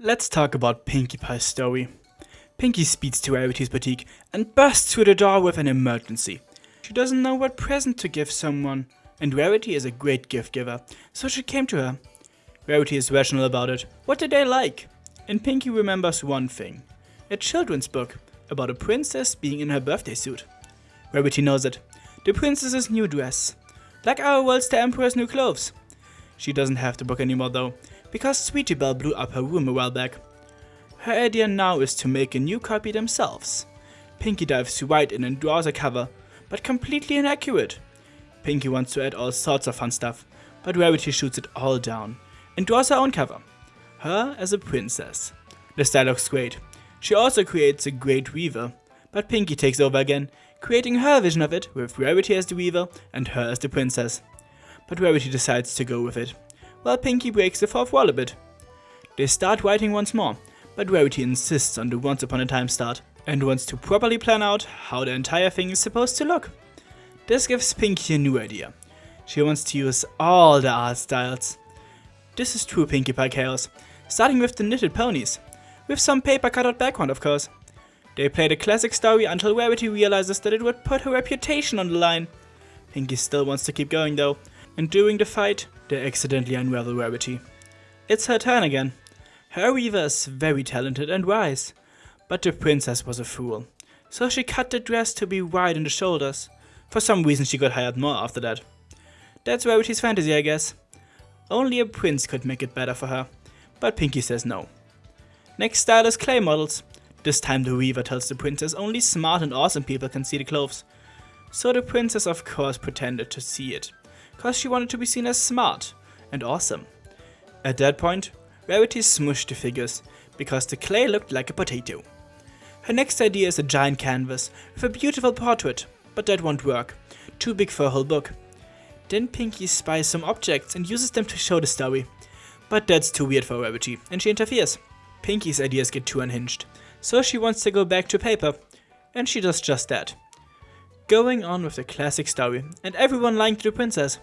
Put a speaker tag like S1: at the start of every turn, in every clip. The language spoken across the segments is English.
S1: Let's talk about Pinkie Pie's story. Pinkie speeds to Rarity's boutique and bursts through the door with an emergency. She doesn't know what present to give someone, and Rarity is a great gift giver, so she came to her. Rarity is rational about it. What did they like? And Pinkie remembers one thing. A children's book about a princess being in her birthday suit. Rarity knows it. The princess's new dress. Like our world's the emperor's new clothes. She doesn't have the book anymore though, because Sweetie Belle blew up her room a while back. Her idea now is to make a new copy themselves. Pinkie dives right in and draws a cover, but completely inaccurate. Pinkie wants to add all sorts of fun stuff, but Rarity shoots it all down and draws her own cover. Her as a princess. The style looks great. She also creates a great weaver, but Pinkie takes over again, creating her vision of it with Rarity as the weaver and her as the princess. But Rarity decides to go with it, while Pinkie breaks the fourth wall a bit. They start writing once more, but Rarity insists on the once upon a time start, and wants to properly plan out how the entire thing is supposed to look. This gives Pinkie a new idea. She wants to use all the art styles. This is true Pinkie Pie chaos, starting with the knitted ponies, with some paper cutout background of course. They play the classic story until Rarity realizes that it would put her reputation on the line. Pinkie still wants to keep going though, and during the fight, they accidentally unravel Rarity. It's her turn again. Her weaver is very talented and wise, but the princess was a fool, so she cut the dress to be wide in the shoulders. For some reason she got hired more after that. That's Rarity's fantasy I guess. Only a prince could make it better for her, but Pinkie says no. Next style is clay models. This time the weaver tells the princess only smart and awesome people can see the clothes. So the princess of course pretended to see it, cause she wanted to be seen as smart and awesome. At that point, Rarity smushed the figures, because the clay looked like a potato. Her next idea is a giant canvas with a beautiful portrait, but that won't work, too big for a whole book. Then Pinkie spies some objects and uses them to show the story, but that's too weird for Rarity, and she interferes. Pinkie's ideas get too unhinged, so she wants to go back to paper, and she does just that. Going on with the classic story, and everyone lying to the princess.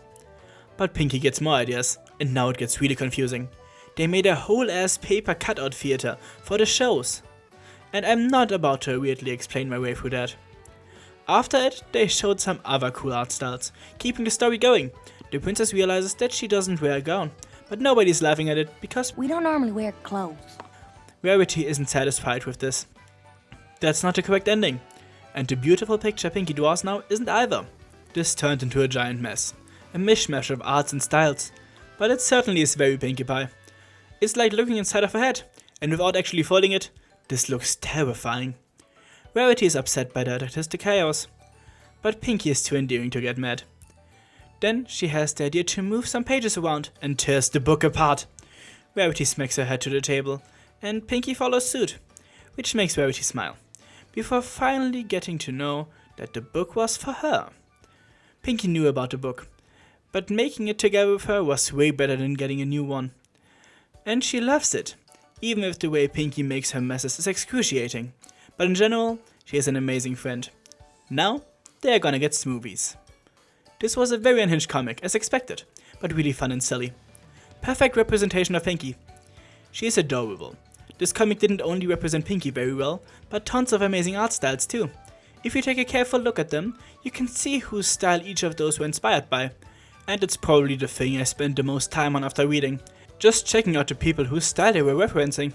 S1: But Pinkie gets more ideas, and now it gets really confusing. They made a whole ass paper cutout theater for the shows. And I'm not about to weirdly explain my way through that. After it, they showed some other cool art styles, keeping the story going. The princess realizes that she doesn't wear a gown, but nobody's laughing at it because
S2: we don't normally wear clothes.
S1: Rarity isn't satisfied with this. That's not the correct ending. And the beautiful picture Pinkie draws now isn't either. This turned into a giant mess. A mishmash of arts and styles. But it certainly is very Pinkie Pie. It's like looking inside of her head, and without actually folding it, this looks terrifying. Rarity is upset by that artistic chaos, but Pinkie is too endearing to get mad. Then she has the idea to move some pages around and tears the book apart. Rarity smacks her head to the table, and Pinkie follows suit, which makes Rarity smile, before finally getting to know that the book was for her. Pinkie knew about the book, but making it together with her was way better than getting a new one. And she loves it, even if the way Pinkie makes her messes is excruciating. But in general, she is an amazing friend. Now, they are gonna get smoothies. This was a very unhinged comic, as expected, but really fun and silly. Perfect representation of Pinkie. She is adorable. This comic didn't only represent Pinkie very well, but tons of amazing art styles too. If you take a careful look at them, you can see whose style each of those were inspired by. And it's probably the thing I spent the most time on after reading. Just checking out the people whose style they were referencing.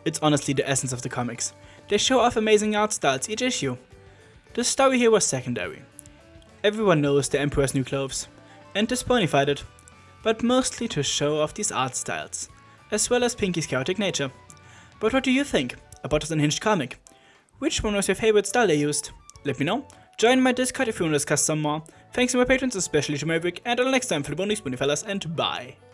S1: It's honestly the essence of the comics. They show off amazing art styles each issue. The story here was secondary. Everyone knows the Emperor's new clothes, and this bonified it, but mostly to show off these art styles, as well as Pinkie's chaotic nature. But what do you think about this unhinged comic? Which one was your favorite style they used? Let me know. Join my Discord if you want to discuss some more. Thanks to my patrons, especially to Maverick, and until next time for the bonus, fellas, and bye.